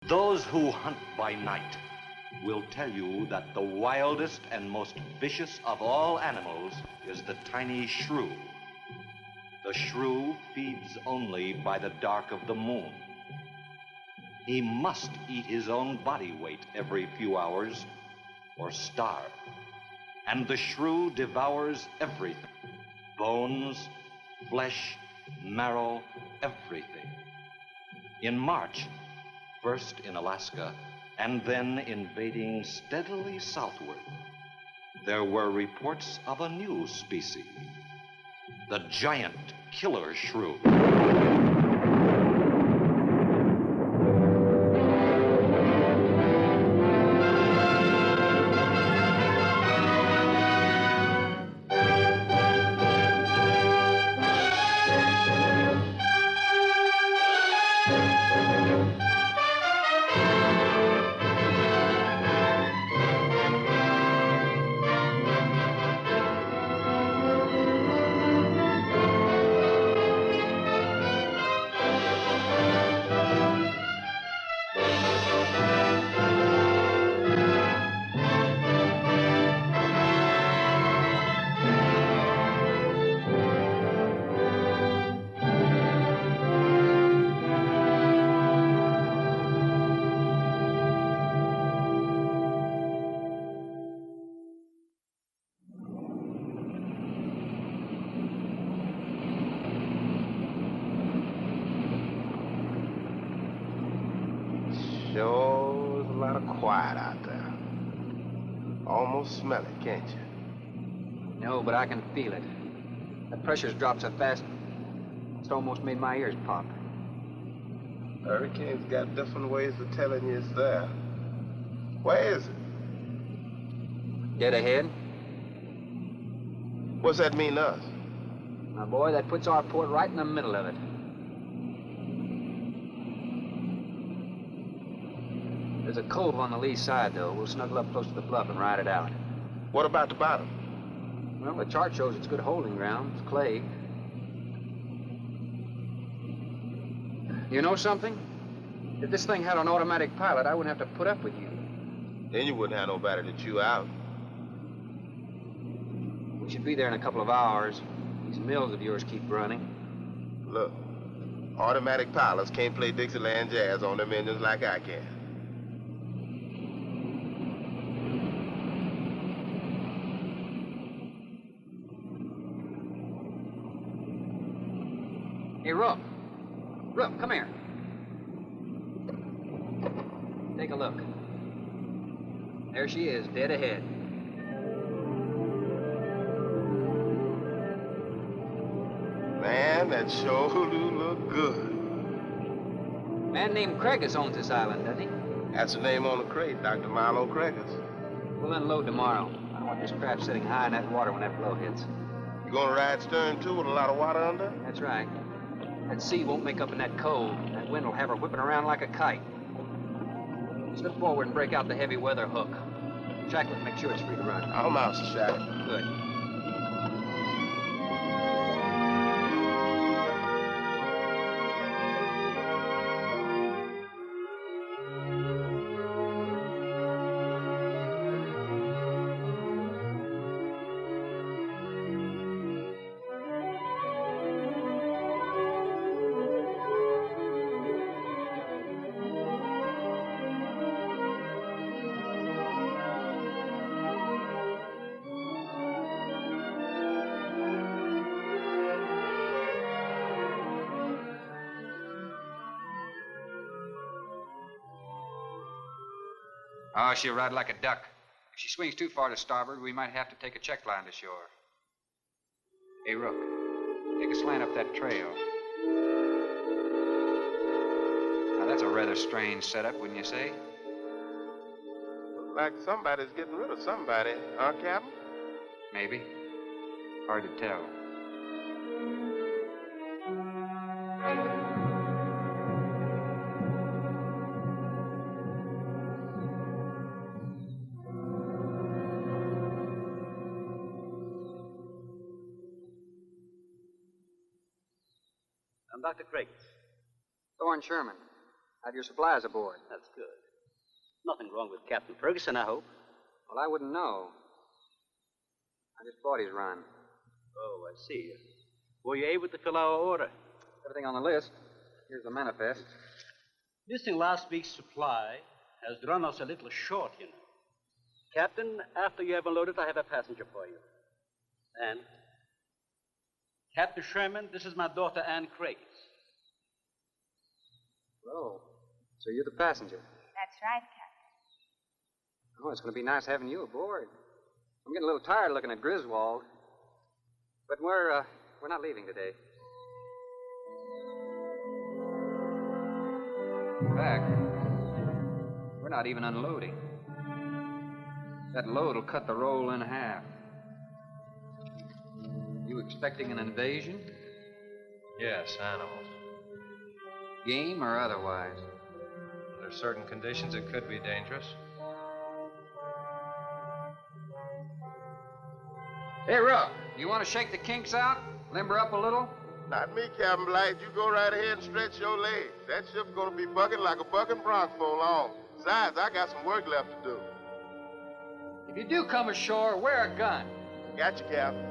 Those who hunt by night will tell you that the wildest and most vicious of all animals is the tiny shrew. The shrew feeds only by the dark of the moon. He must eat his own body weight every few hours or starve. And the shrew devours everything. Bones, flesh, marrow, everything. In March, first in Alaska, and then invading steadily southward, there were reports of a new species, the giant killer shrew. Sure is a lot of quiet out there. Almost smell it, can't you? No, but I can feel it. The pressure's dropped so fast, it's almost made my ears pop. Hurricanes got different ways of telling you it's there. Where is it? Dead ahead. What's that mean to us? My boy, that puts our port right in the middle of it. There's a cove on the lee side, though. We'll snuggle up close to the bluff and ride it out. What about the bottom? Well, the chart shows it's good holding ground. It's clay. You know something? If this thing had an automatic pilot, I wouldn't have to put up with you. Then you wouldn't have nobody to chew out. We should be there in a couple of hours. These mills of yours keep running. Look, automatic pilots can't play Dixieland jazz on them engines like I can. Hey, Rook. Rook, come here. Take a look. There she is, dead ahead. Man, that sure do look good. A man named Craigus owns this island, doesn't he? That's the name on the crate, Dr. Milo Craigus. We'll unload tomorrow. I don't want this craft sitting high in that water when that blow hits. You gonna ride stern, too, with a lot of water under? That's right. That sea won't make up in that cove. That wind will have her whipping around like a kite. Slip forward and break out the heavy weather hook. Shacklet, make sure it's free to run. I'll mount the shackle. Good. Oh, she'll ride like a duck. If she swings too far to starboard, we might have to take a check line to shore. Hey, Rook, take a slant up that trail. Now, that's a rather strange setup, wouldn't you say? Like somebody's getting rid of somebody, huh, Captain? Maybe. Hard to tell. I'm Dr. Craigus. Thorne Sherman. Have your supplies aboard. That's good. Nothing wrong with Captain Ferguson, I hope. Well, I wouldn't know. I just bought his run. Oh, I see. Were you able to fill our order? Everything on the list. Here's the manifest. Missing last week's supply has run us a little short, you know. Captain, after you have unloaded, I have a passenger for you. Anne? Captain Sherman, this is my daughter, Anne Craig. Oh, so you're the passenger. That's right, Captain. Oh, it's going to be nice having you aboard. I'm getting a little tired looking at Griswold. But we're not leaving today. In fact, we're not even unloading. That load will cut the roll in half. You expecting an invasion? Yes, animals. Game or otherwise? Under certain conditions, it could be dangerous. Hey, Rook, you want to shake the kinks out? Limber up a little? Not me, Captain Blight. You go right ahead and stretch your legs. That ship's gonna be bucking like a bucking bronc for long. Besides, I got some work left to do. If you do come ashore, wear a gun. Got you, Captain.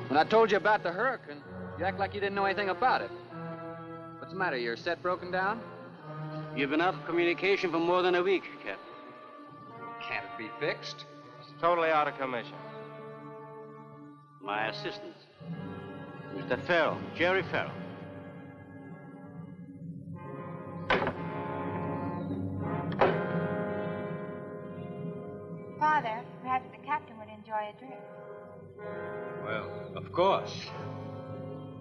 When I told you about the hurricane, you act like you didn't know anything about it. What's the matter? Your set broken down? You've been out of communication for more than a week, Captain. Can't it be fixed? It's totally out of commission. My assistant, Mr. Farrell, Jerry Farrell. Father, perhaps the captain would enjoy a drink. Well, of course.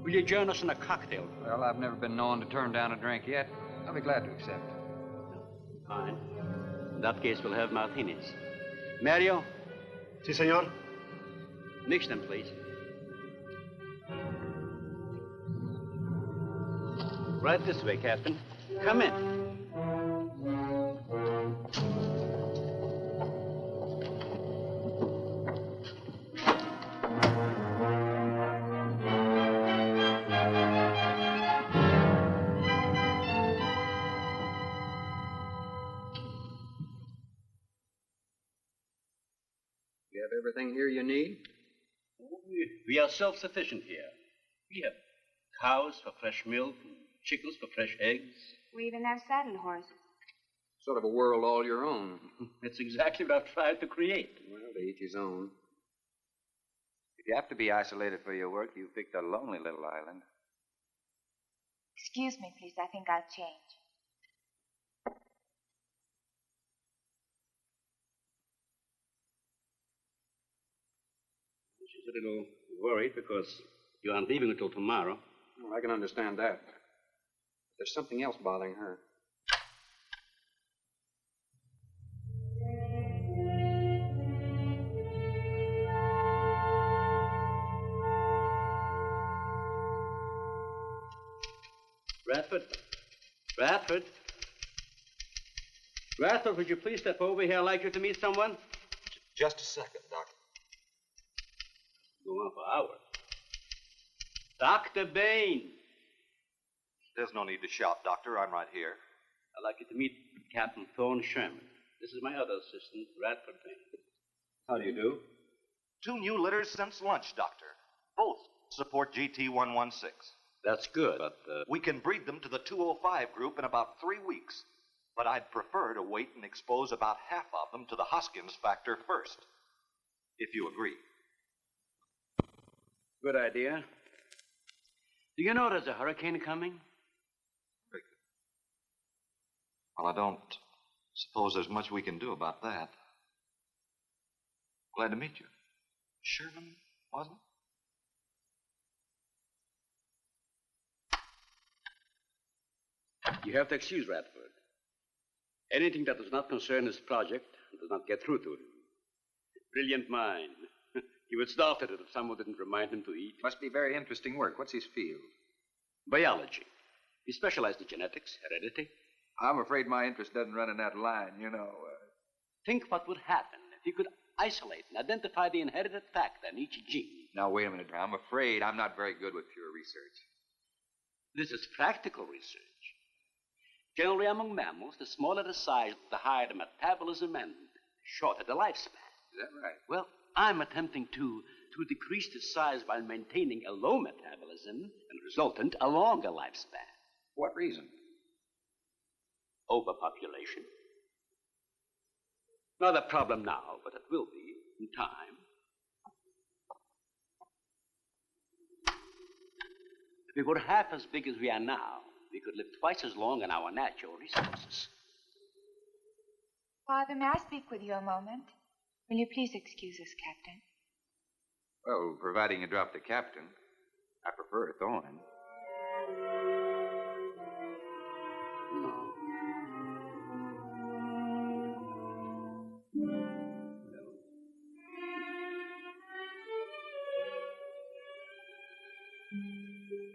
Will you join us in a cocktail? Well, I've never been known to turn down a drink yet. I'll be glad to accept. Fine. In that case, we'll have martinis. Mario? Si, senor. Mix them, please. Right this way, Captain. Come in. You have everything here you need? We are self-sufficient here. We have cows for fresh milk, and chickens for fresh eggs. We even have saddle horses. Sort of a world all your own. That's exactly what I've tried to create. Well, to each his own. If you have to be isolated for your work, you picked a lonely little island. Excuse me, please. I think I'll change. She's a little worried because you aren't leaving until tomorrow. Well, I can understand that. But there's something else bothering her. Radford? Radford? Radford, would you please step over here? I'd like you to meet someone. Just a second, Doctor. Go on for hours. Dr. Bain. There's no need to shout, Doctor. I'm right here. I'd like you to meet Captain Thorne Sherman. This is my other assistant, Radford Bain. How do you do? 2 new litters since lunch, Doctor. Both support GT116. That's good, but, We can breed them to the 205 group in about 3 weeks. But I'd prefer to wait and expose about half of them to the Hoskins factor first. If you agree. Good idea. Do you know there's a hurricane coming? Well, I don't suppose there's much we can do about that. Glad to meet you. Sherman, wasn't it? You have to excuse Radford. Anything that does not concern his project does not get through to him. Brilliant mind. He would starve at it if someone didn't remind him to eat. Must be very interesting work. What's his field? Biology. He specialized in genetics, heredity. I'm afraid my interest doesn't run in that line, Think what would happen if he could isolate and identify the inherited factor in each gene. Now, wait a minute. I'm afraid I'm not very good with pure research. This is practical research. Generally, among mammals, the smaller the size, the higher the metabolism and shorter the lifespan. Is that right? Well, I'm attempting to decrease the size by maintaining a low metabolism and resultant a longer lifespan. What reason? Overpopulation. Not a problem now, but it will be in time. If we were half as big as we are now, we could live twice as long on our natural resources. Father, may I speak with you a moment? Will you please excuse us, Captain? Well, providing you drop the captain, I prefer a thorn. No.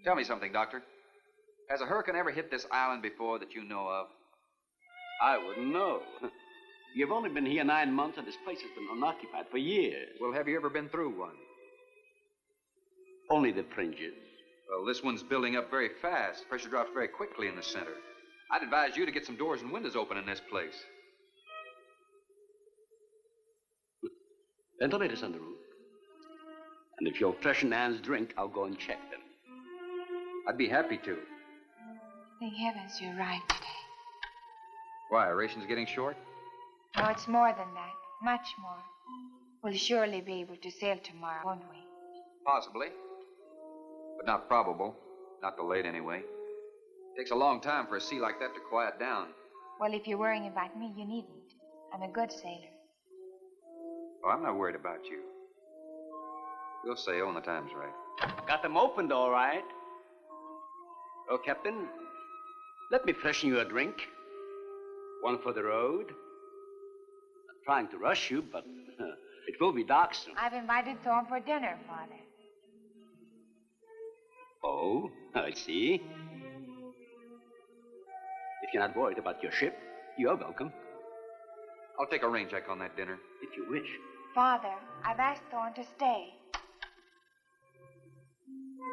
Tell me something, Doctor. Has a hurricane ever hit this island before that you know of? I wouldn't know. You've only been here 9 months, and this place has been unoccupied for years. Well, have you ever been through one? Only the fringes. Well, this one's building up very fast. Pressure drops very quickly in the center. I'd advise you to get some doors and windows open in this place. Ventilators on the roof. And if you'll freshen Anne's drink, I'll go and check them. I'd be happy to. Thank heavens you're right today. Why, are rations getting short? No, it's more than that. Much more. We'll surely be able to sail tomorrow, won't we? Possibly. But not probable. Not till late, anyway. It takes a long time for a sea like that to quiet down. Well, if you're worrying about me, you needn't. I'm a good sailor. Oh, I'm not worried about you. We'll sail when the time's right. Got them opened, all right. Oh, Captain, let me freshen you a drink. One for the road. I'm trying to rush you, but it will be dark soon. I've invited Thorne for dinner, Father. Oh, I see. If you're not worried about your ship, you're welcome. I'll take a rain check on that dinner. If you wish. Father, I've asked Thorne to stay.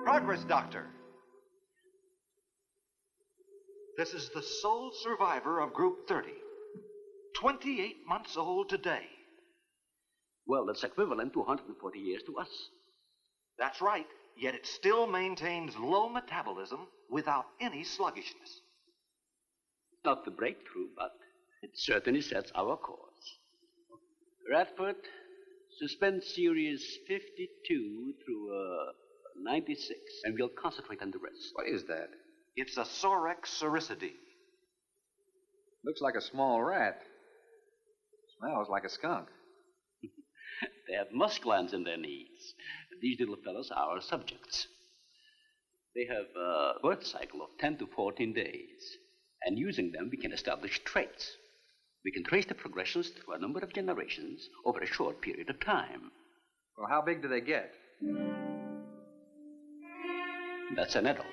Progress, Doctor. This is the sole survivor of Group 30. 28 months old today. Well, that's equivalent to 140 years to us. That's right, yet it still maintains low metabolism without any sluggishness. Not the breakthrough, but it certainly sets our course. Radford, suspend series 52 through 96, and we'll concentrate on the rest. What is that? It's a Sorex cericidae. Looks like a small rat. Smells like a skunk. They have musk glands in their knees. These little fellows are our subjects. They have a birth cycle of 10 to 14 days. And using them, we can establish traits. We can trace the progressions through a number of generations over a short period of time. Well, how big do they get? That's an adult.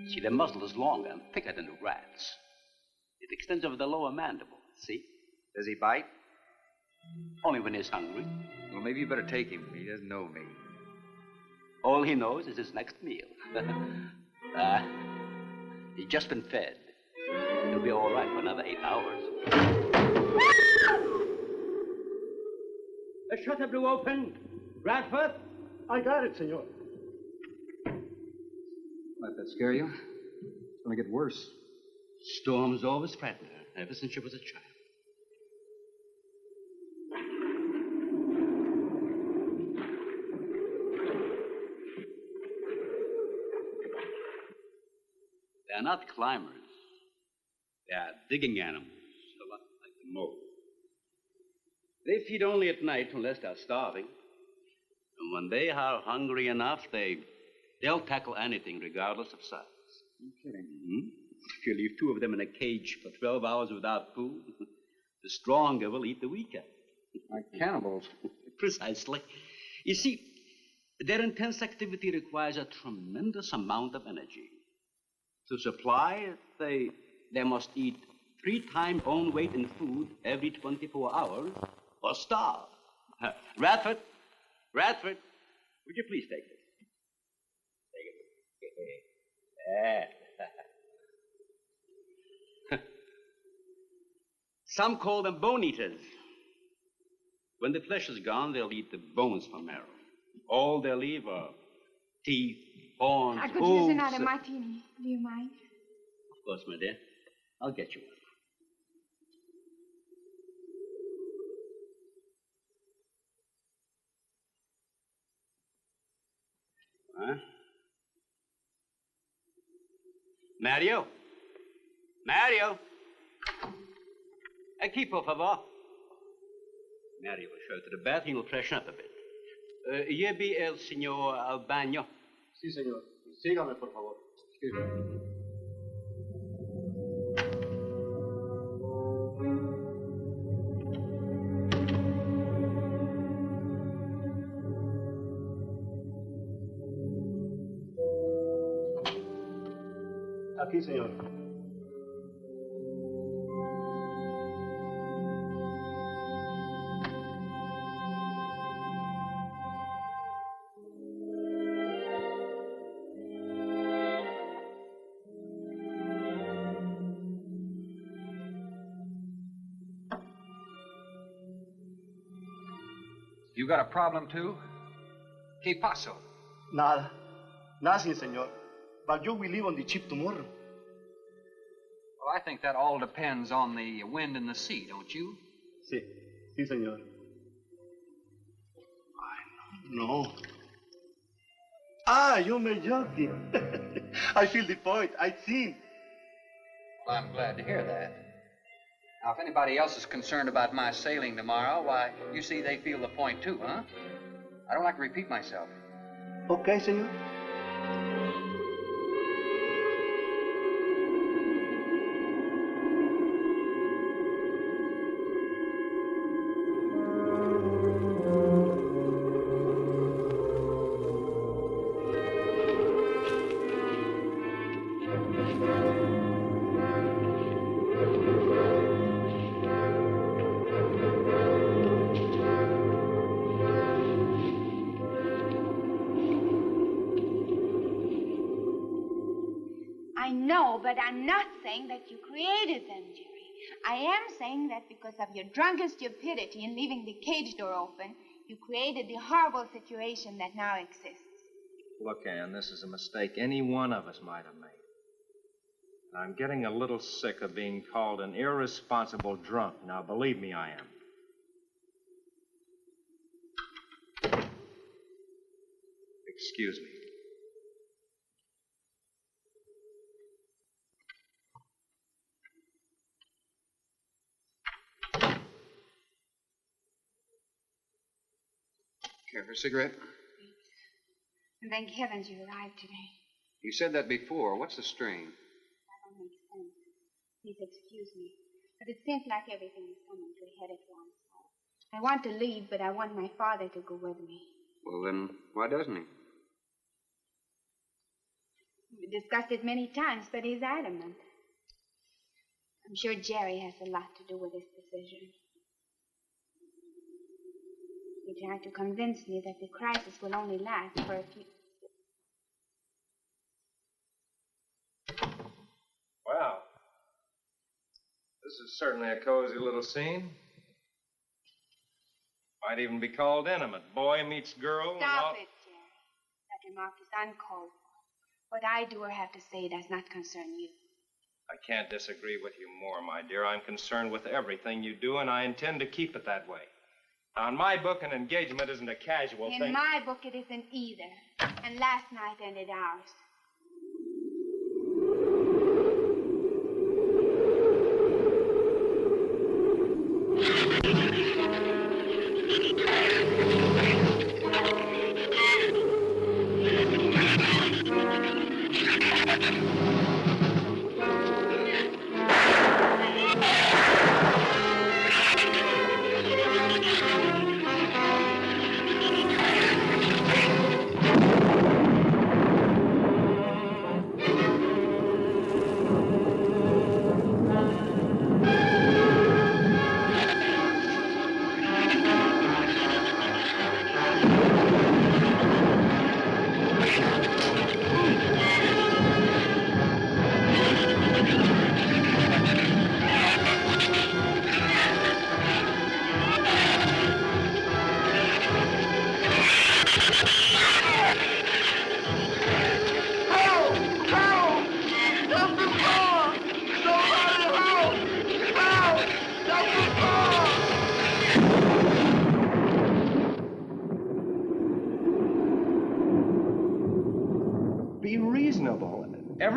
See, their muzzle is longer and thicker than the rat's. It extends over the lower mandible, see? Does he bite? Only when he's hungry. Well, maybe you better take him. He doesn't know me. All he knows is his next meal. He's just been fed. He'll be all right for another 8 hours. The shutter blew open. Bradford? I got it, senor. Let that scare you? It's going to get worse. Storms always frighten her, ever since she was a child. They're not climbers. They are digging animals, a lot like the mole. They feed only at night unless they're starving. And when they are hungry enough, they'll tackle anything regardless of size. No kidding. Mm-hmm. If you leave two of them in a cage for 12 hours without food, the stronger will eat the weaker. Like cannibals. Precisely. You see, their intense activity requires a tremendous amount of energy. To supply it, they must eat 3 times own weight in food every 24 hours or starve. Radford, would you please take this? Take it. Some call them bone eaters. When the flesh is gone, they'll eat the bones for marrow. All they'll leave are teeth, horns, I could hooves. use another martini. Do you mind? Of course, my dear. I'll get you one. Huh? Mario? Aquí, por favor. Mario will show to the bath. He will freshen up a bit. Lleve el señor al baño. Sí, señor. Sígame, por favor. Excuse me. Aquí, señor. You got a problem, too? ¿Qué pasó? Nada. Nothing, señor. But you will leave on the ship tomorrow. Well, I think that all depends on the wind and the sea, don't you? Sí. Sí, señor. No. Ah, you may joking. I feel the point. I think. Well, I'm glad to hear that. Now, if anybody else is concerned about my sailing tomorrow, why, you see they feel the point too, huh? I don't like to repeat myself. Okay, señor. But I'm not saying that you created them, Jerry. I am saying that because of your drunken stupidity in leaving the cage door open, you created the horrible situation that now exists. Look, Ann, this is a mistake any one of us might have made. I'm getting a little sick of being called an irresponsible drunk. Now, believe me, I am. Excuse me. Care for a cigarette? And thank heavens you arrived today. You said that before. What's the strain? That don't make sense. Please excuse me. But it seems like everything is coming to a head at once. I want to leave, but I want my father to go with me. Well, then, why doesn't he? We discussed it many times, but he's adamant. I'm sure Jerry has a lot to do with this decision. He tried to convince me that the crisis will only last for a few... Well, this is certainly a cozy little scene. Might even be called intimate. Boy meets girl. Stop it, Jerry. That remark is uncalled for. What I do or have to say does not concern you. I can't disagree with you more, my dear. I'm concerned with everything you do, and I intend to keep it that way. Now, in my book, an engagement isn't a casual thing. In my book, it isn't either. And last night ended ours.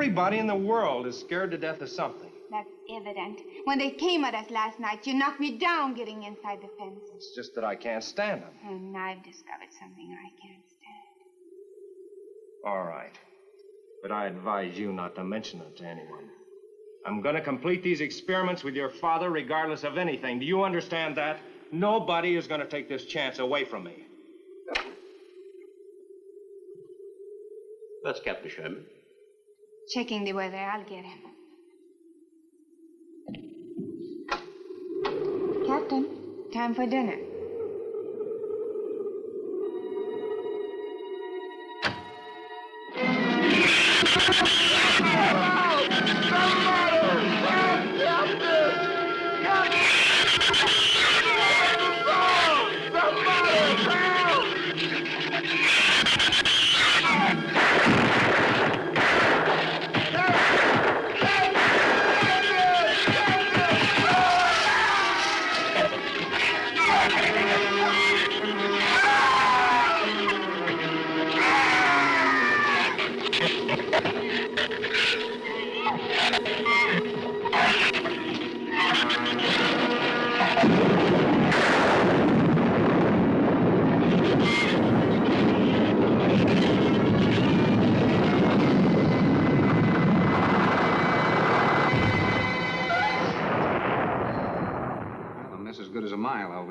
Everybody in the world is scared to death of something. That's evident. When they came at us last night, you knocked me down getting inside the fence. It's just that I can't stand them. And I've discovered something I can't stand. All right. But I advise you not to mention it to anyone. I'm going to complete these experiments with your father regardless of anything. Do you understand that? Nobody is going to take this chance away from me. That's Captain Sherman. Checking the weather, I'll get him. Captain, time for dinner.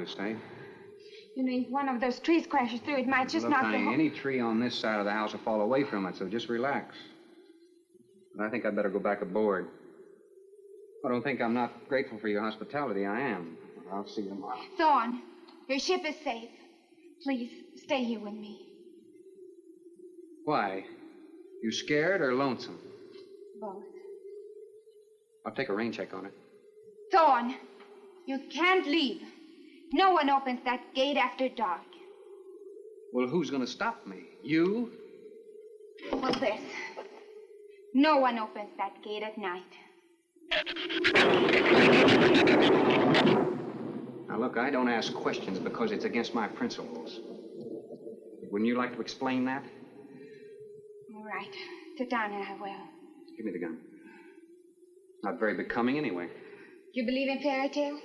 Stay. You know, if one of those trees crashes through, it might just Look, knock the honey, whole... any tree on this side of the house will fall away from it, so just relax. But I think I'd better go back aboard. I don't think I'm not grateful for your hospitality. I am. I'll see you tomorrow. Thorne, your ship is safe. Please, stay here with me. Why? You scared or lonesome? Both. I'll take a rain check on it. Thorne, you can't leave. No one opens that gate after dark. Well, who's going to stop me? You? Well, this. No one opens that gate at night. Now, look, I don't ask questions because it's against my principles. Wouldn't you like to explain that? All right. Sit down and I will. Give me the gun. Not very becoming anyway. Do you believe in fairy tales?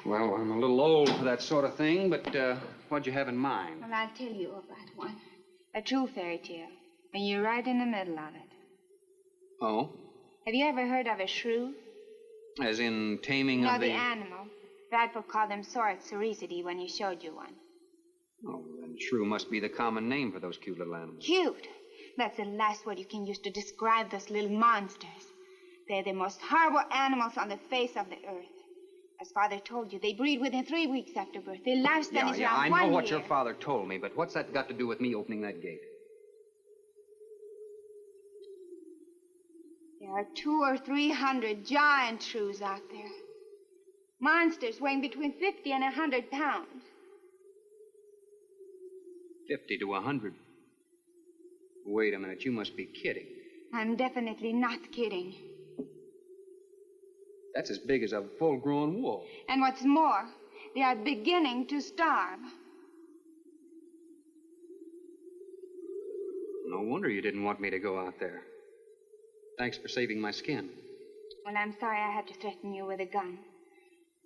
Well, I'm a little old for that sort of thing, but what'd you have in mind? Well, I'll tell you about one. A true fairy tale. And you're right in the middle of it. Oh? Have you ever heard of a shrew? As in taming No, of the... the animal. Bradford called them sorcericity when you showed you one. Oh, then shrew must be the common name for those cute little animals. Cute. That's the last word you can use to describe those little monsters. They're the most horrible animals on the face of the earth. As Father told you, they breed within 3 weeks after birth. Their lifespan is around 1 year. I know what your father told me, but what's that got to do with me opening that gate? There are 200 or 300 giant shrews out there. Monsters weighing between 50 and 100 pounds. 50 to 100. Wait a minute, you must be kidding. I'm definitely not kidding. That's as big as a full-grown wolf. And what's more, they are beginning to starve. No wonder you didn't want me to go out there. Thanks for saving my skin. Well, I'm sorry I had to threaten you with a gun.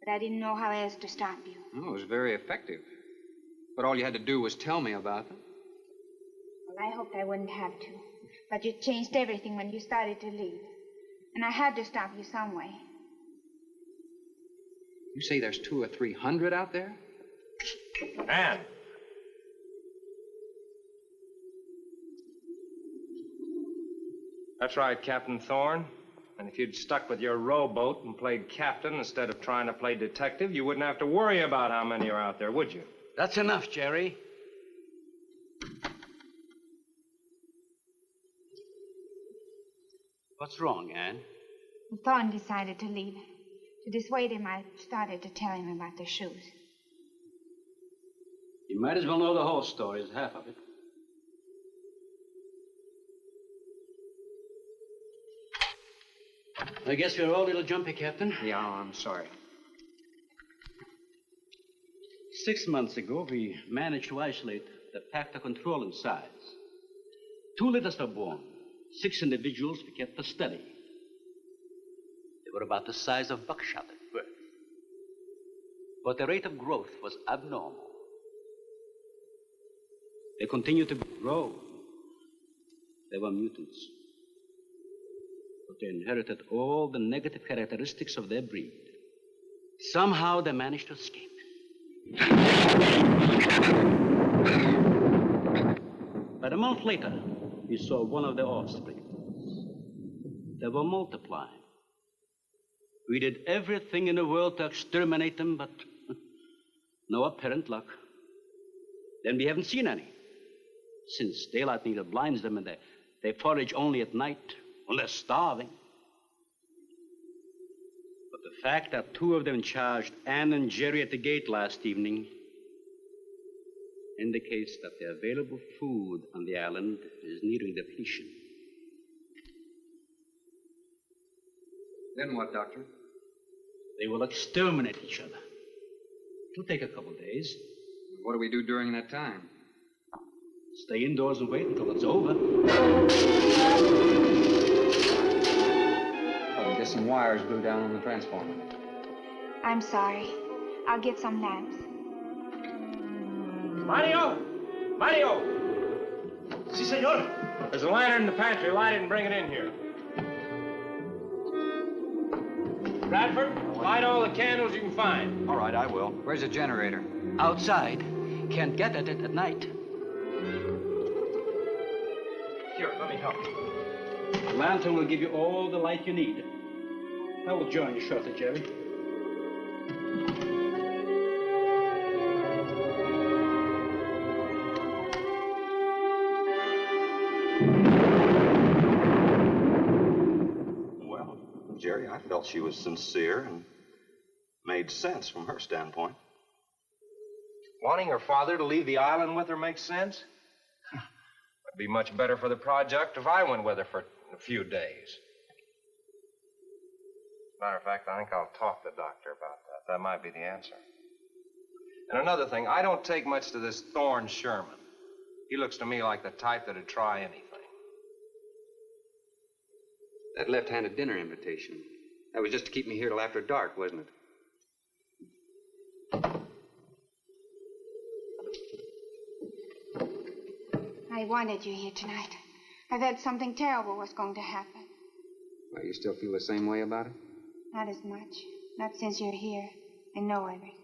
But I didn't know how else to stop you. Oh, it was very effective. But all you had to do was tell me about them. Well, I hoped I wouldn't have to. But you changed everything when you started to leave. And I had to stop you some way. You say there's 200 or 300 out there? Anne. That's right, Captain Thorne. And if you'd stuck with your rowboat and played captain instead of trying to play detective, you wouldn't have to worry about how many are out there, would you? That's enough, Jerry. What's wrong, Anne? Thorne decided to leave. To dissuade him, I started to tell him about the shoes. You might as well know the whole story as half of it. I guess we're all a little jumpy, Captain. Yeah, I'm sorry. 6 months ago, we managed to isolate the pack to control in size. 2 litters were born. 6 individuals we kept for study. They were about the size of buckshot at birth. But the rate of growth was abnormal. They continued to grow. They were mutants. But they inherited all the negative characteristics of their breed. Somehow they managed to escape. But a month later, we saw one of their offspring. They were multiplying. We did everything in the world to exterminate them, but no apparent luck. Then we haven't seen any. Since daylight neither blinds them and they forage only at night when they're starving. But the fact that 2 of them charged Anne and Jerry at the gate last evening indicates that the available food on the island is nearing depletion. Then what, Doctor? They will exterminate each other. It'll take a couple days. What do we do during that time? Stay indoors and wait until it's over. Oh, get some wires glued down on the transformer. I'm sorry. I'll get some lamps. Mario! Mario! Si, senor. There's a lantern in the pantry. Light it and bring it in here. Bradford, light all the candles you can find. All right, I will. Where's the generator? Outside. Can't get at it at night. Here, let me help you. The lantern will give you all the light you need. I will join you shortly, Jerry. Well, Jerry, I felt she was sincere and made sense from her standpoint. Wanting her father to leave the island with her makes sense? It'd be much better for the project if I went with her for a few days. Matter of fact, I think I'll talk to the doctor about that. That might be the answer. And another thing, I don't take much to this Thorne Sherman. He looks to me like the type that'd try anything. That left-handed dinner invitation. That was just to keep me here till after dark, wasn't it? I wanted you here tonight. I felt something terrible was going to happen. Well, you still feel the same way about it? Not as much. Not since you're here and know everything.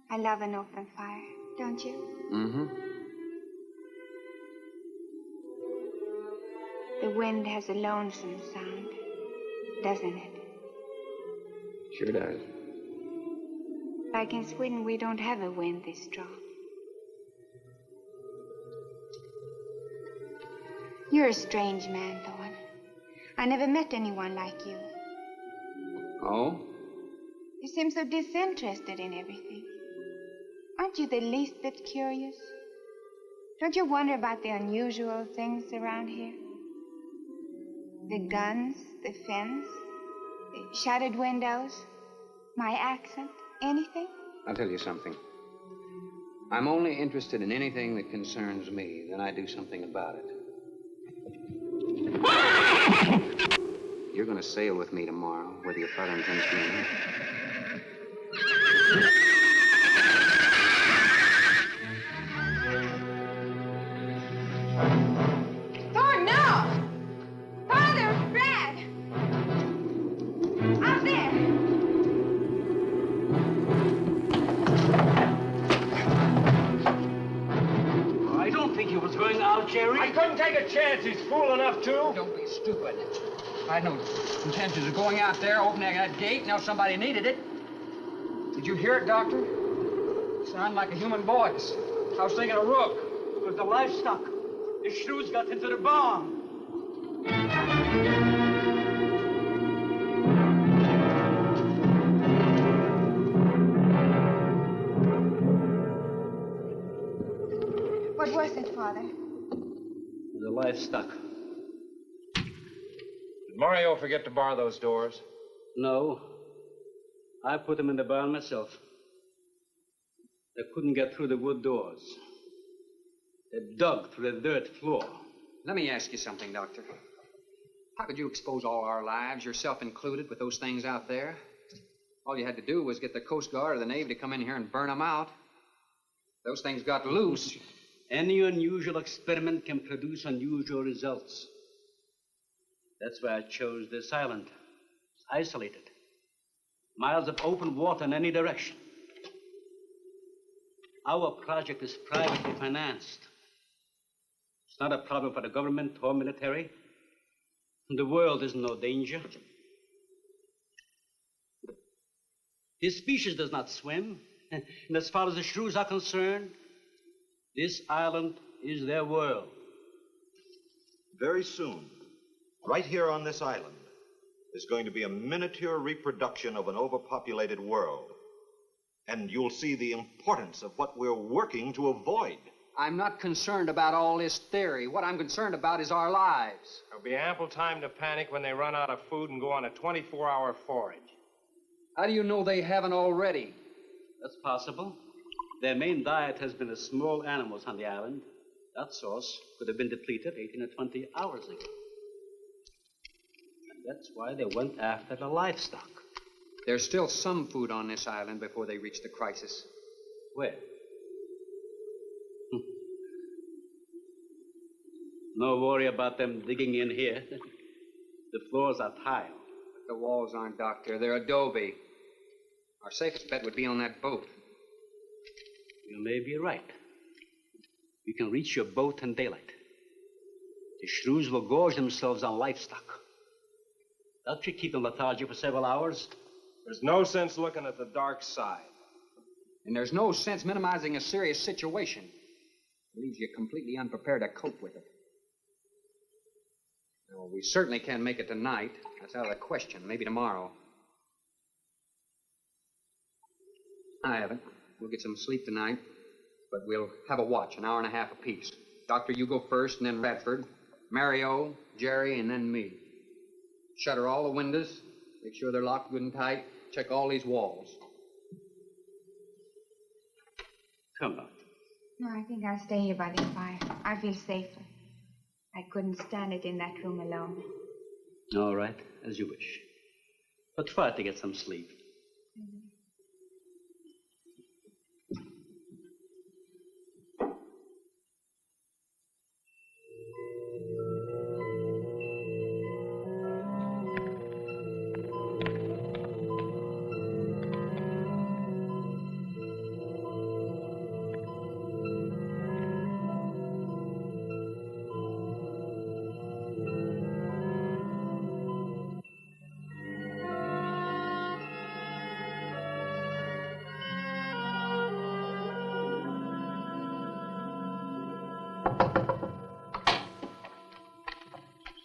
I love an open fire, don't you? Mm-hmm. The wind has a lonesome sound, doesn't it? Sure does. Like in Sweden, we don't have a wind this strong. You're a strange man, Thorne. I never met anyone like you. Oh? You seem so disinterested in everything. Aren't you the least bit curious? Don't you wonder about the unusual things around here? The guns, the fence, the shattered windows, my accent, anything? I'll tell you something. I'm only interested in anything that concerns me. Then I do something about it. You're going to sail with me tomorrow, whether your father intends to or not. Thorne, no! Father, Brad! Out there! I don't think he was going out, Jerry. I couldn't take a chance. He's fool enough to. Don't be stupid. I had no intentions of going out there, opening that gate. Now somebody needed it. Did you hear it, Doctor? It sounded like a human voice. I was thinking of Rook. It was the livestock. The shrews got into the barn. What was it, Father? The livestock. Did Mario forget to bar those doors? No. I put them in the barn myself. They couldn't get through the wood doors. They dug through the dirt floor. Let me ask you something, Doctor. How could you expose all our lives, yourself included, with those things out there? All you had to do was get the Coast Guard or the Navy to come in here and burn them out. Those things got loose. Any unusual experiment can produce unusual results. That's why I chose this island. It's isolated. Miles of open water in any direction. Our project is privately financed. It's not a problem for the government or military. The world is in no danger. This species does not swim. And as far as the shrews are concerned, this island is their world. Very soon, right here on this island, is going to be a miniature reproduction of an overpopulated world. And you'll see the importance of what we're working to avoid. I'm not concerned about all this theory. What I'm concerned about is our lives. There'll be ample time to panic when they run out of food and go on a 24-hour forage. How do you know they haven't already? That's possible. Their main diet has been the small animals on the island. That source could have been depleted 18 or 20 hours ago. And that's why they went after the livestock. There's still some food on this island before they reach the crisis. Where? No worry about them digging in here. The floors are tile. But the walls aren't, Doctor. They're adobe. Our safest bet would be on that boat. You may be right. We can reach your boat in daylight. The shrews will gorge themselves on livestock. That should keep them lethargic for several hours. There's no sense looking at the dark side. And there's no sense minimizing a serious situation. It leaves you completely unprepared to cope with it. Well, we certainly can't make it tonight. That's out of the question. Maybe tomorrow. I haven't. We'll get some sleep tonight, but we'll have a watch, an hour and a half apiece. Doctor, you go first, and then Radford, Mario, Jerry, and then me. Shutter all the windows, make sure they're locked good and tight, check all these walls. Come on. No, I think I'll stay here by the fire. I feel safer. I couldn't stand it in that room alone. All right, as you wish. But try to get some sleep. Mm-hmm.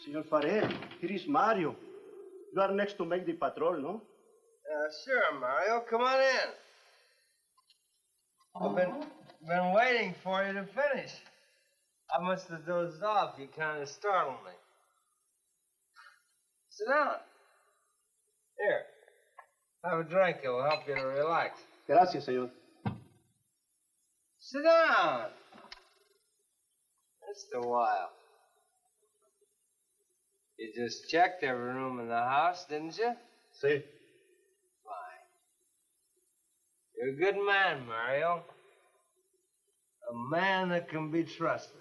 Senor Farrell, here is Mario. You are next to make the patrol, no? Sure, Mario. Come on in. I've been waiting for you to finish. I must have dozed off. You kind of startled me. Sit down. Here. Have a drink. It'll help you to relax. Gracias, señor. Sit down. Just a while. You just checked every room in the house, didn't you? Sí. Fine. You're a good man, Mario. A man that can be trusted.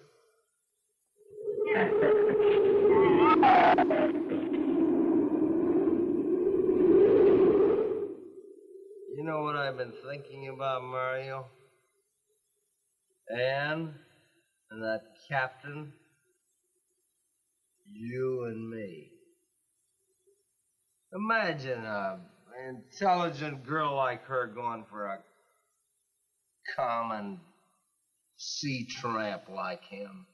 You know what I've been thinking about, Mario? Anne and that captain. You and me. Imagine an intelligent girl like her going for a common sea tramp like him.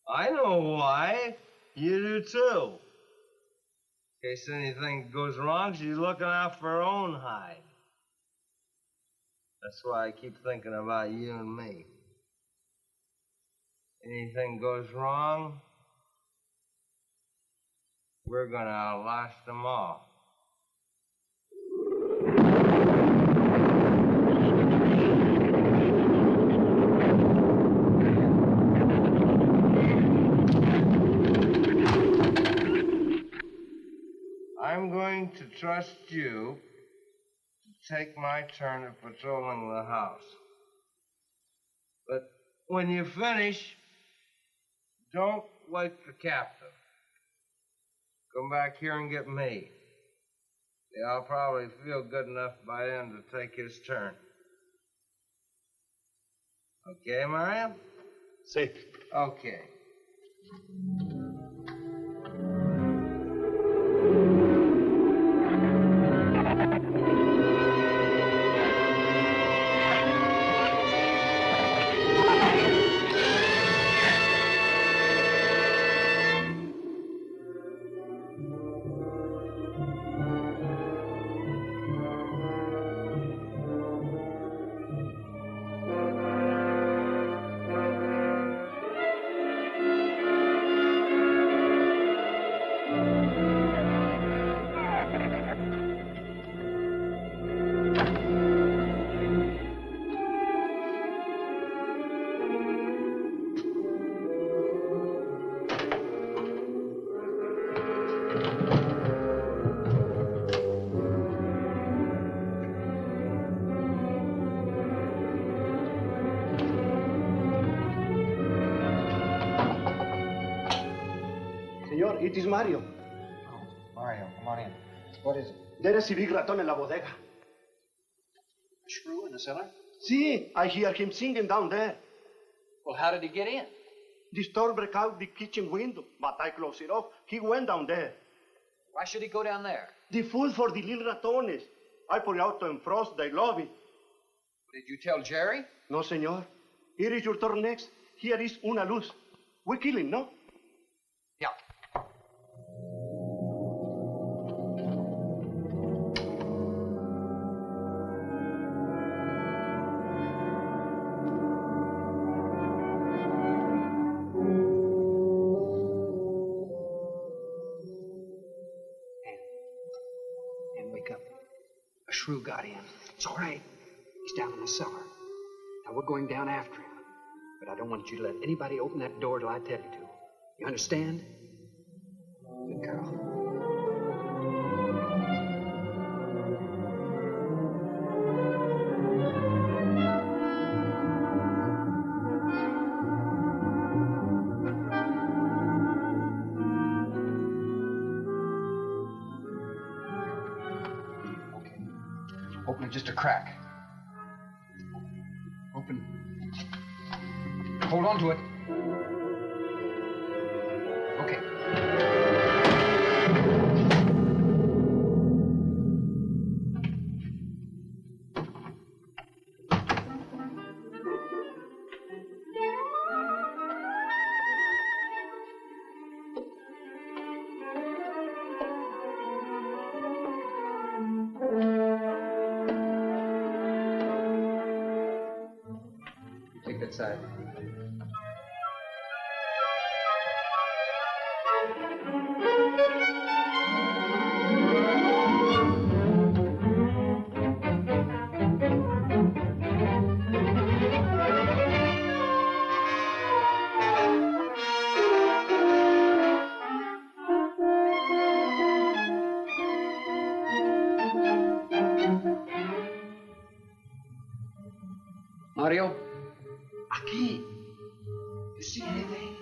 I know why. You do too. In case anything goes wrong, she's looking out for her own hide. That's why I keep thinking about you and me. Anything goes wrong, we're gonna outlast them all. I'm going to trust you to take my turn at patrolling the house. But when you finish, don't wake the captain. Come back here and get me. See, I'll probably feel good enough by then to take his turn. Okay, Mario? Sí. Okay. Señor, it is Mario. Oh, Mario, come on in. What is it? There is a big raton en la bodega. A shrew in the cellar? See, I hear him singing down there. Well, how did he get in? The storm broke out the kitchen window, but I closed it off. He went down there. Why should he go down there? The food for the little ratones. I put it out to frost. They love it. Did you tell Jerry? No, señor. Here is your turn next. Here is una luz. We kill him, no? Yeah. Wake up. A shrew got in. It's all right. He's down in the cellar. Now, we're going down after him. But I don't want you to let anybody open that door till I tell you to. You understand? Good girl. Open it just a crack. Open. Hold on to it. Okay. Take that side. Mario? Aquí. You see anything?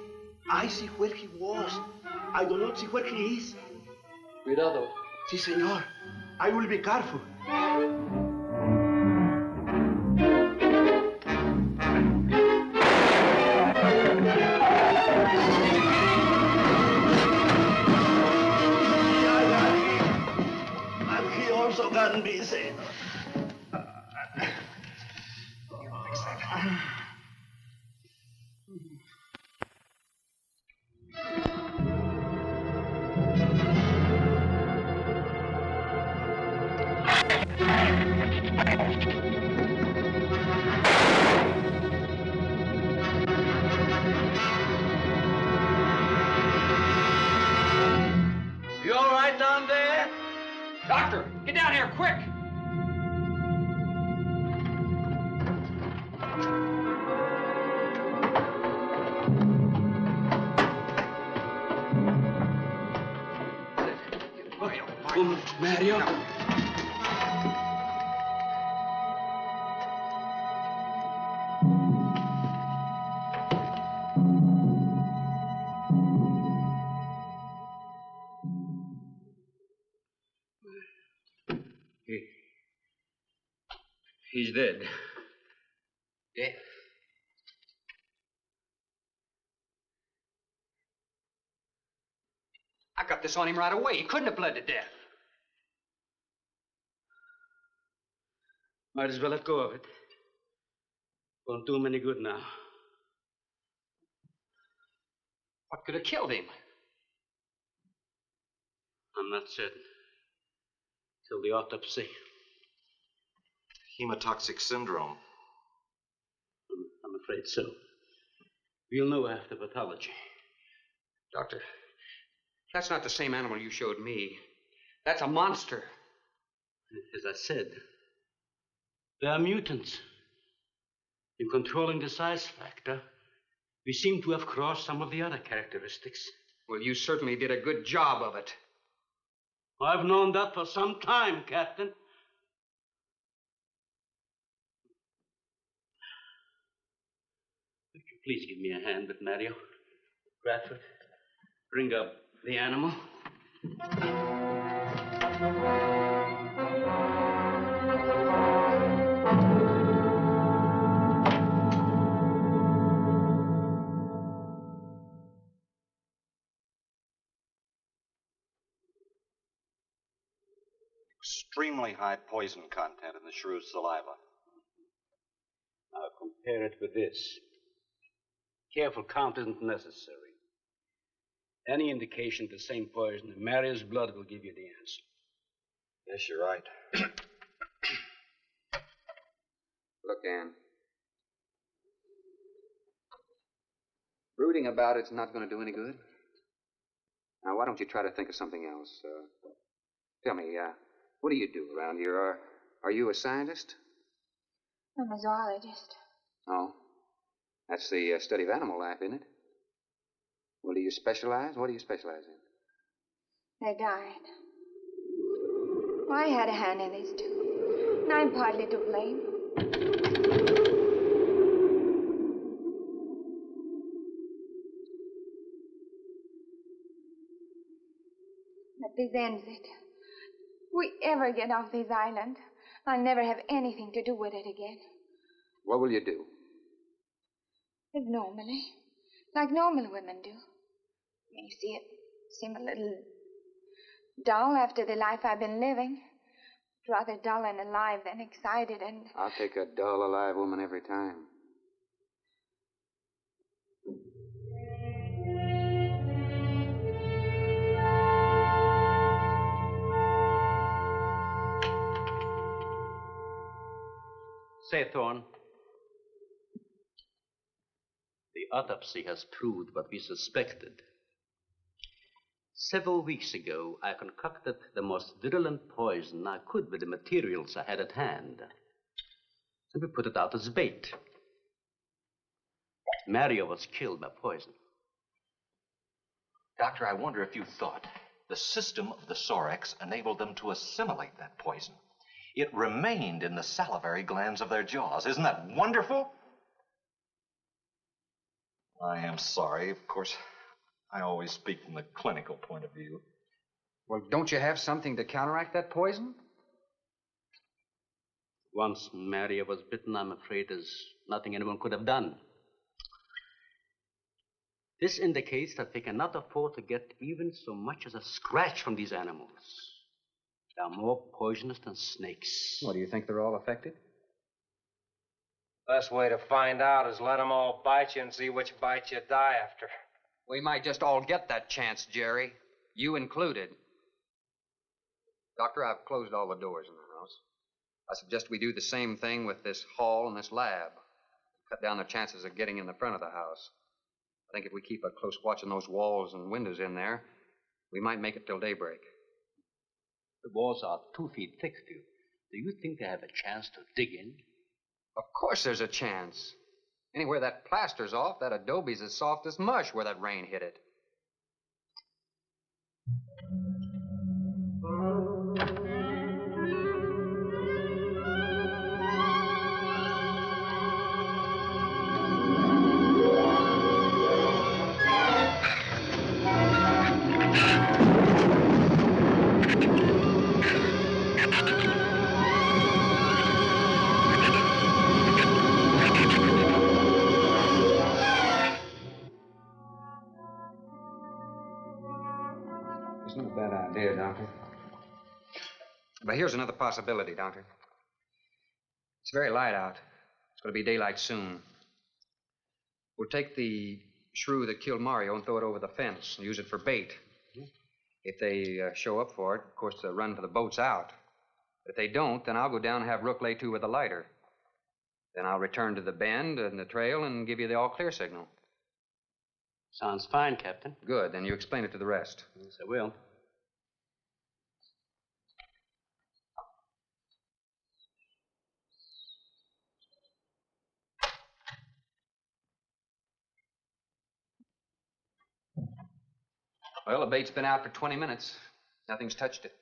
I see where he was. I do not see where he is. Cuidado. Sí, señor. I will be careful. And he also got busy. Doctor, get down here, quick! Mario. He's dead. Dead? I got this on him right away. He couldn't have bled to death. Might as well let go of it. Won't do him any good now. What could have killed him? I'm not certain. Till the autopsy. Hemotoxic syndrome. I'm afraid so. We'll know after pathology. Doctor, that's not the same animal you showed me. That's a monster. As I said, they are mutants. In controlling the size factor, we seem to have crossed some of the other characteristics. Well, you certainly did a good job of it. I've known that for some time, Captain. Would you please give me a hand with Mario? Bradford, bring up the animal. Extremely high poison content in the shrew's saliva. Now compare it with this. Careful count isn't necessary. Any indication of the same poison in Mario's blood will give you the answer. Yes, you're right. Look, Ann. Brooding about it's not going to do any good. Now, why don't you try to think of something else? Tell me, what do you do around here? Are you a scientist? I'm a zoologist. Oh. That's the study of animal life, isn't it? Well, do you specialize? What do you specialize in? They died. Well, I had a hand in this, too. And I'm partly to blame. But this ends it. If we ever get off this island, I'll never have anything to do with it again. What will you do? Live normally, like normal women do. You see, it seemed a little dull after the life I've been living. Rather dull and alive than excited and... I'll take a dull, alive woman every time. Say, Thorne, the autopsy has proved what we suspected. Several weeks ago, I concocted the most virulent poison I could with the materials I had at hand. And we put it out as bait. Mario was killed by poison. Doctor, I wonder if you thought the system of the Sorex enabled them to assimilate that poison. It remained in the salivary glands of their jaws. Isn't that wonderful? I am sorry. Of course, I always speak from the clinical point of view. Well, don't you have something to counteract that poison? Once Mario was bitten, I'm afraid there's nothing anyone could have done. This indicates that they cannot afford to get even so much as a scratch from these animals. They are more poisonous than snakes. What, do you think they're all affected? Best way to find out is let them all bite you and see which bite you die after. We might just all get that chance, Jerry. You included. Doctor, I've closed all the doors in the house. I suggest we do the same thing with this hall and this lab. Cut down the chances of getting in the front of the house. I think if we keep a close watch on those walls and windows in there, we might make it till daybreak. The walls are 2 feet thick, Phil. Do you think they have a chance to dig in? Of course there's a chance. Anywhere that plaster's off, that adobe's as soft as mush where that rain hit it. It's not a bad idea, Doctor. But here's another possibility, Doctor. It's very light out. It's going to be daylight soon. We'll take the shrew that killed Mario and throw it over the fence and use it for bait. If they show up for it, of course, they'll run for the boats out. If they don't, then I'll go down and have Rook lay to with a lighter. Then I'll return to the bend and the trail and give you the all-clear signal. Sounds fine, Captain. Good. Then you explain it to the rest. Yes, I will. Well, the bait's been out for 20 minutes. Nothing's touched it.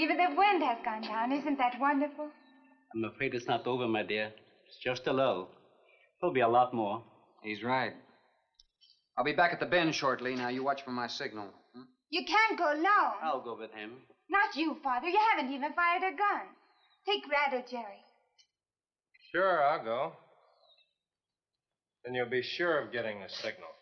Even the wind has gone down. Isn't that wonderful? I'm afraid it's not over, my dear. It's just a lull. There'll be a lot more. He's right. I'll be back at the bend shortly. Now, you watch for my signal. You can't go alone. I'll go with him. Not you, Father. You haven't even fired a gun. Take Red or Jerry. Sure, I'll go. Then you'll be sure of getting a signal.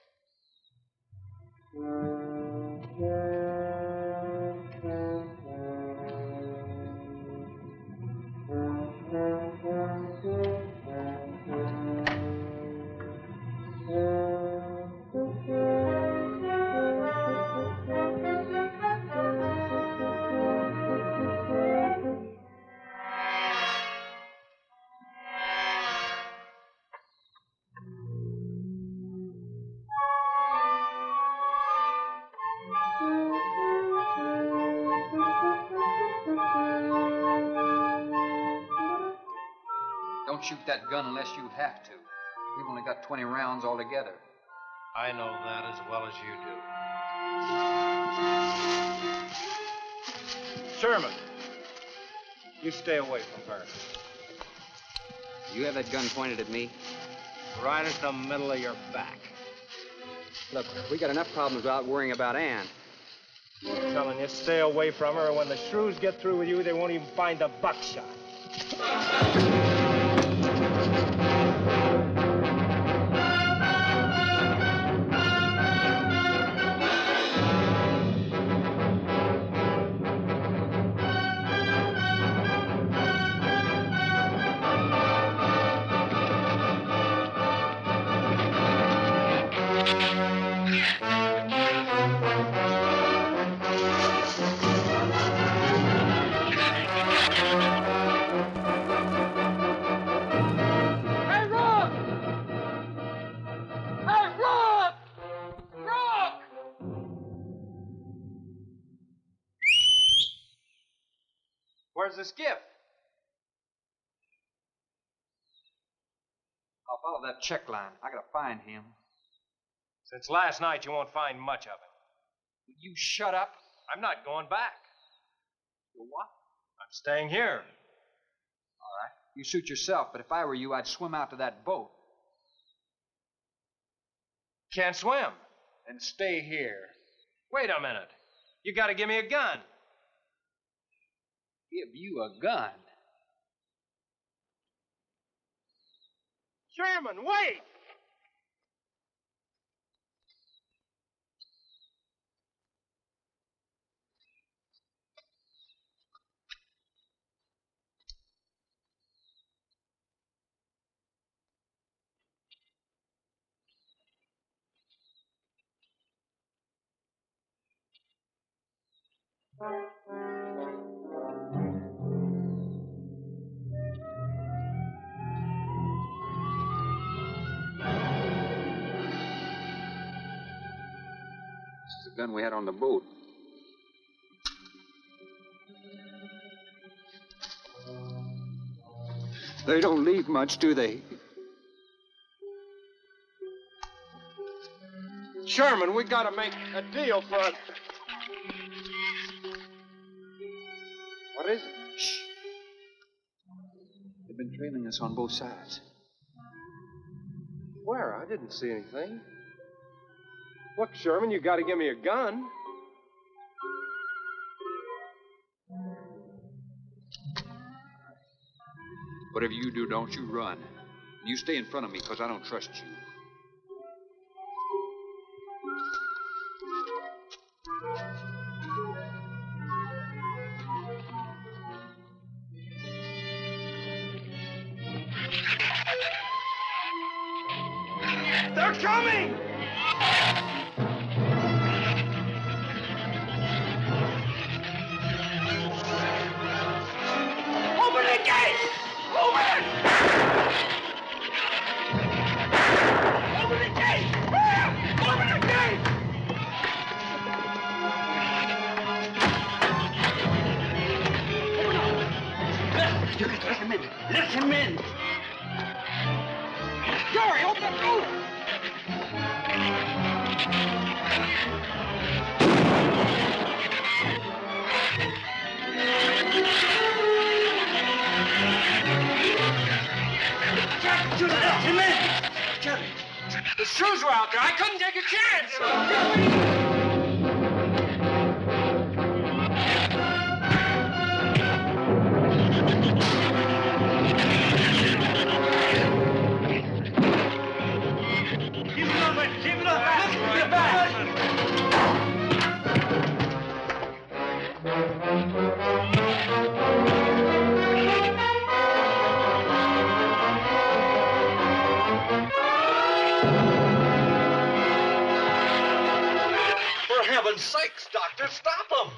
Don't shoot that gun unless you have to. We've only got 20 rounds altogether. I know that as well as you do. Sherman, you stay away from her. You have that gun pointed at me? Right at the middle of your back. Look, we got enough problems without worrying about Ann. I'm telling you, stay away from her, or when the shrews get through with you, they won't even find the buckshot. Where's the skiff? I'll follow that check line. I gotta find him. Since last night, you won't find much of him. Will you shut up? I'm not going back. You what? I'm staying here. All right. You suit yourself, but if I were you, I'd swim out to that boat. Can't swim. Then stay here. Wait a minute. You gotta give me a gun. Give you a gun? Sherman, wait! This is the gun we had on the boat. They don't leave much, do they? Sherman, we gotta make a deal for it. What is it? Shh. They've been trailing us on both sides. Where? I didn't see anything. Look, Sherman, you gotta give me a gun. Whatever you do, don't you run. You stay in front of me, because I don't trust you. They're coming! Open the gate! Open it! Open the gate! Open the gate! You can let him in. Let him in. Hurry, open the door. You let him in! Jerry, the Shrews were out there. I couldn't take a chance. Keep it up, keep it up. Get back. For heaven's sakes, Doctor, stop them!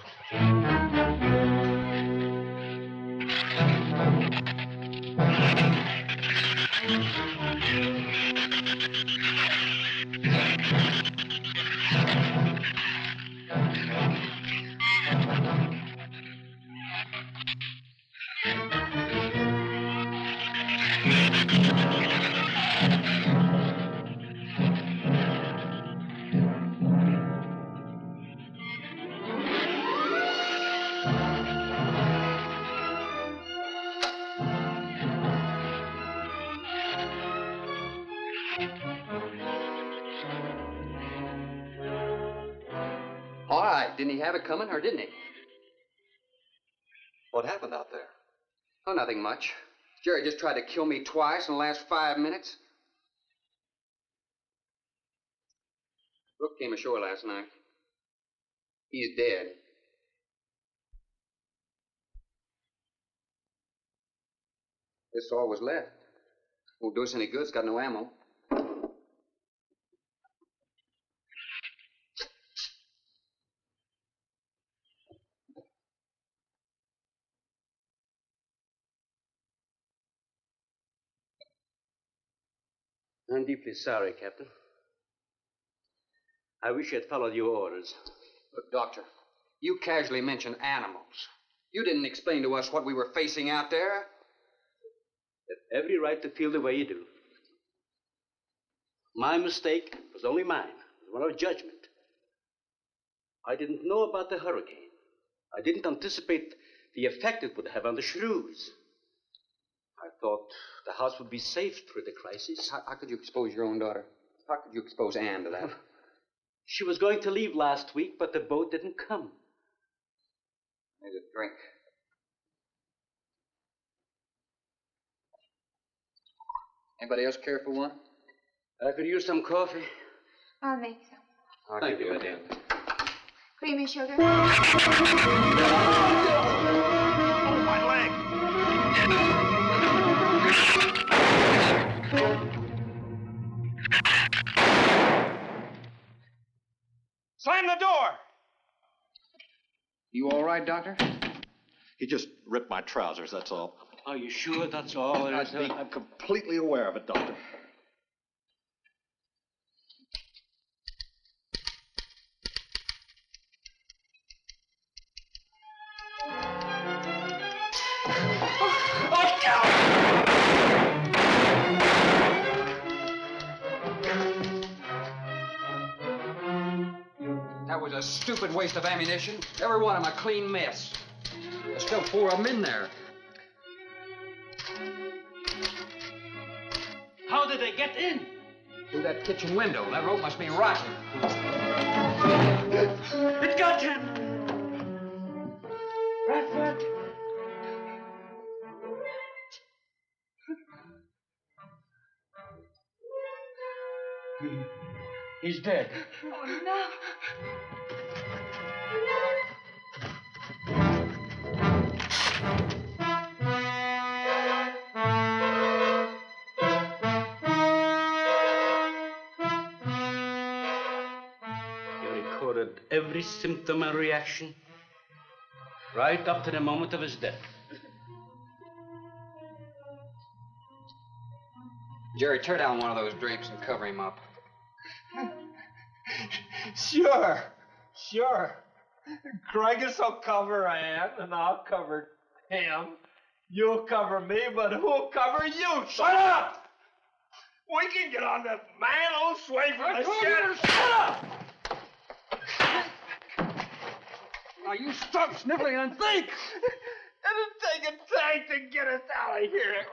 All right. Didn't he have it coming, or didn't he? What happened out there? Oh, nothing much. Jerry just tried to kill me twice in the last 5 minutes. Brooke came ashore last night. He's dead. This all was left. Won't do us any good. It's got no ammo. I'm deeply sorry, Captain. I wish you had followed your orders. Look, Doctor, you casually mentioned animals. You didn't explain to us what we were facing out there. You have every right to feel the way you do. My mistake was only mine. It was one of judgment. I didn't know about the hurricane. I didn't anticipate the effect it would have on the Shrews. I thought the house would be safe through the crisis. How could you expose your own daughter? How could you expose Anne to that? She was going to leave last week, but the boat didn't come. Here's a drink. Anybody else care for one? I could use some coffee. I'll make some. Thank you, madam. Creamy sugar? Oh, my leg! Slam the door! You all right, Doctor? He just ripped my trousers, that's all. Are you sure that's all there is? I'm completely aware of it, Doctor. That was a stupid waste of ammunition. Every one of them a clean mess. There's still 4 of them in there. How did they get in? Through that kitchen window. That rope must be rotten. It got him! Bradford! He's dead. Oh, no. You recorded every symptom and reaction, right up to the moment of his death. Jerry, tear down one of those drapes and cover him up. Sure. Craigus will cover Ann, and I'll cover him. You'll cover me, but who'll cover you? Shut up! We can get on this man old sway from the shed. Shut up! Now you stop sniffling and think! It'll take a tank to get us out of here.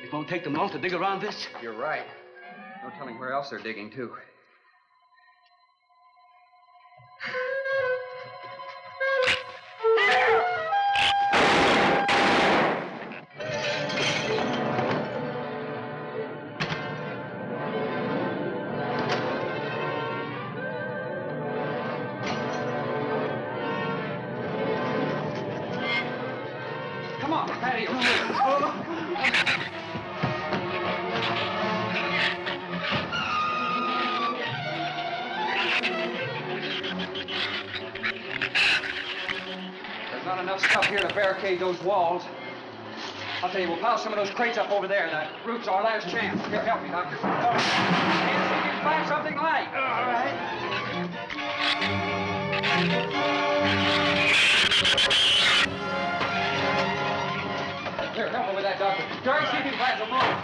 It won't take them long to dig around this. You're right. No telling where else they're digging, too. Come on, patio. There's not enough stuff here to barricade those walls. I'll tell you, we'll pile some of those crates up over there. That roof's our last chance. Here, help me, Doctor. Can't see if you can find something light. All right. Here, help me with that, Doctor. Jerry, see if you can find some rope.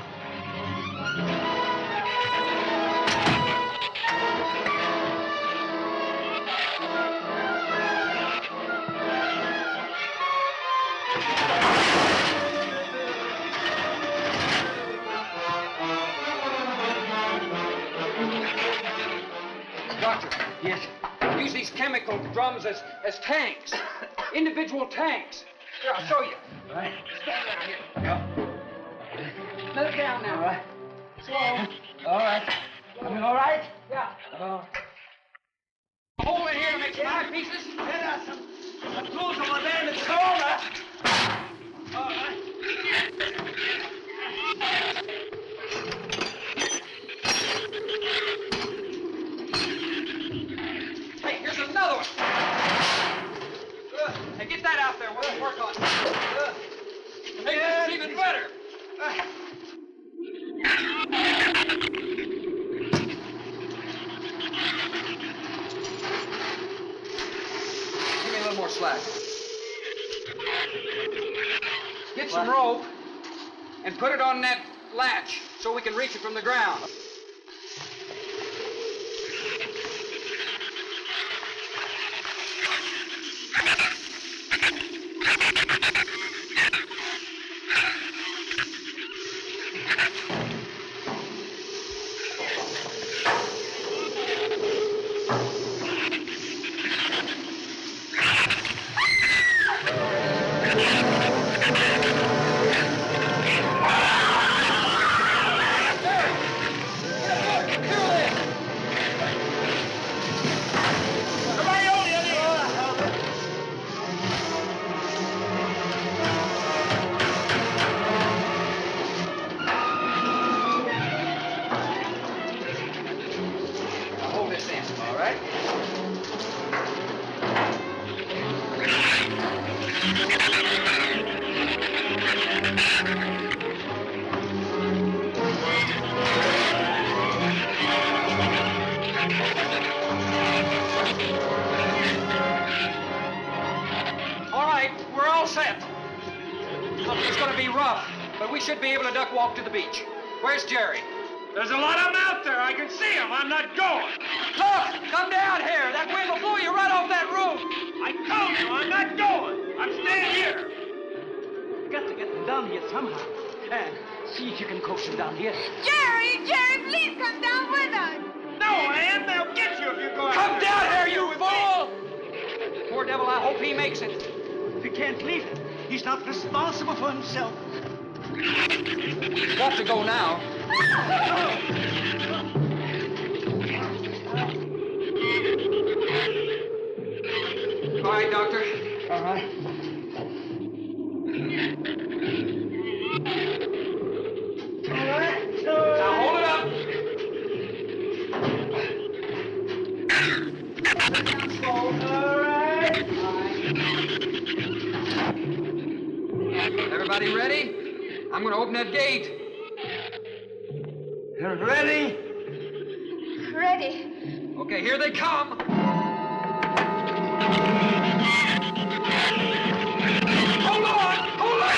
Doctor. Yes? Use these chemical drums as tanks. Individual tanks. Here, I'll show you. All right. Stand down here. Yeah. Let it down now. All right. Slow. All right. Coming all right? Yeah. Oh. A hole in here to make some eyepieces. Yeah, some tools over there in the corner. All right. Hey, here's another one. Hey, get that out there. We'll work on it. Make this even better. Give me a little more slack. Get some rope and put it on that latch so we can reach it from the ground. All right, we're all set. Look, it's going to be rough, but we should be able to duck walk to the beach. Where's Jerry? There's a lot of them out there. I can see them. I'm not going. Look, come down here. That wind will blow you right off that roof. I told you I'm not going. I'm staying here. You got to get them down here somehow. And see if you can coax them down here. Jerry, please come down with us. No, Ann, they'll get you if you go out. Come down here, you fool! Poor devil, I hope he makes it. If you can't leave him, he's not responsible for himself. He's got to go now. All right, Doctor. All right. Now hold it up. Everybody ready? I'm going to open that gate. Ready? Ready. Okay, here they come. Hold on! Hold on!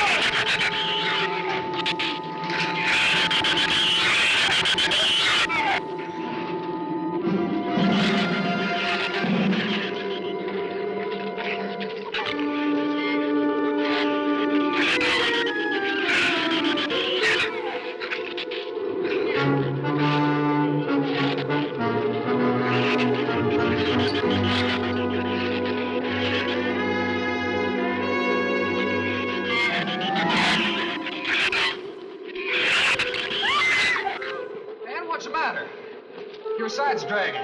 Man, what's the matter? Your side's dragging.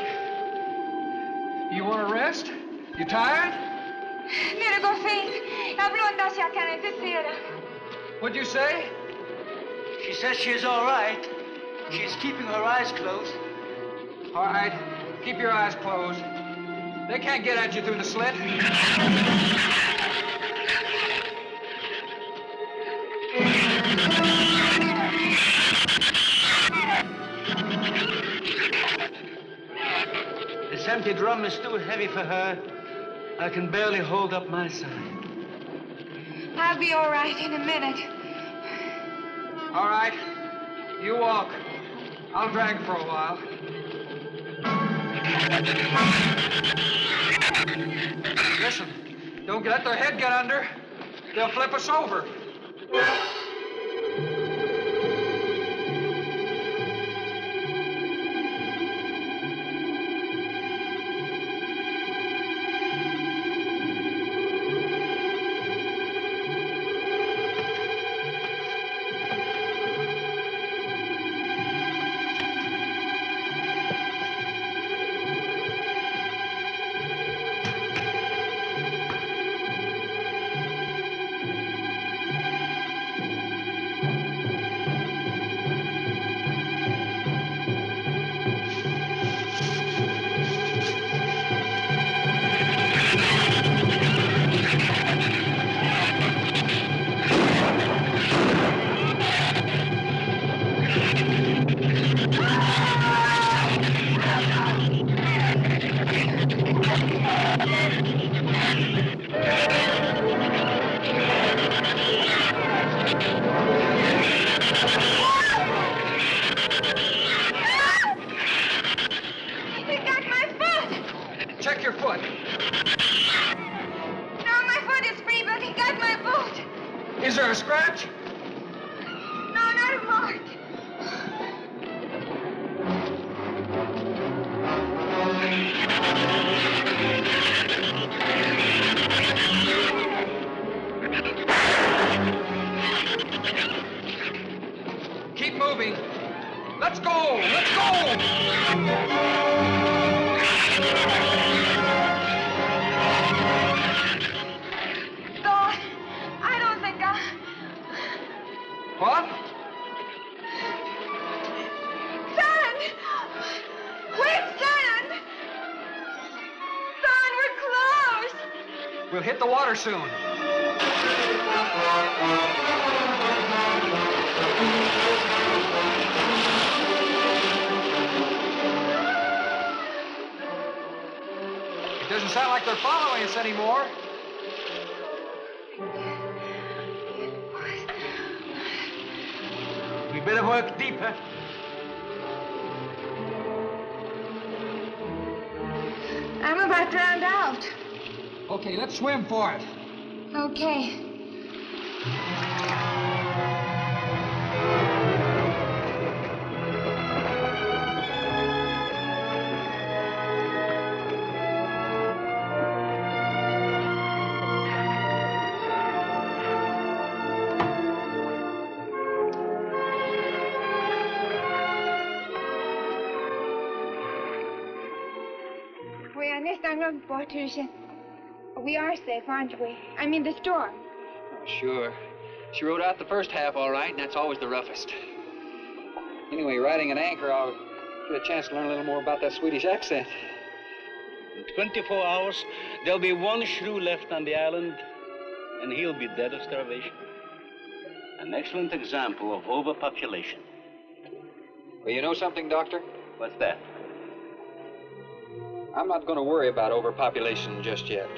You want to rest? You tired? Mira, go faint. Habló hacia acá en tercera. What'd you say? She says she's all right. She's keeping her eyes closed. All right, keep your eyes closed. They can't get at you through the slit. This empty drum is too heavy for her. I can barely hold up my side. I'll be all right in a minute. All right, you walk. I'll drag for a while. Listen, don't let their head get under. They'll flip us over. He got my foot. Check your foot. No, my foot is free, but he got my boot. Is there a scratch? No, not a mark. Keep moving. Let's go! Let's go! Don, I don't think What? Son! Wait, son! Son, we're close! We'll hit the water soon. It doesn't sound like they're following us anymore. We better work deeper. I'm about drowned out. Okay, let's swim for it. Okay. We are nästan långt bort, husen. We are safe, aren't we? I mean the storm. Oh, sure. She rode out the first half all right, and that's always the roughest. Anyway, riding an anchor, I'll get a chance to learn a little more about that Swedish accent. In 24 hours, there'll be one shrew left on the island, and he'll be dead of starvation. An excellent example of overpopulation. Well, you know something, Doctor? What's that? I'm not going to worry about overpopulation just yet.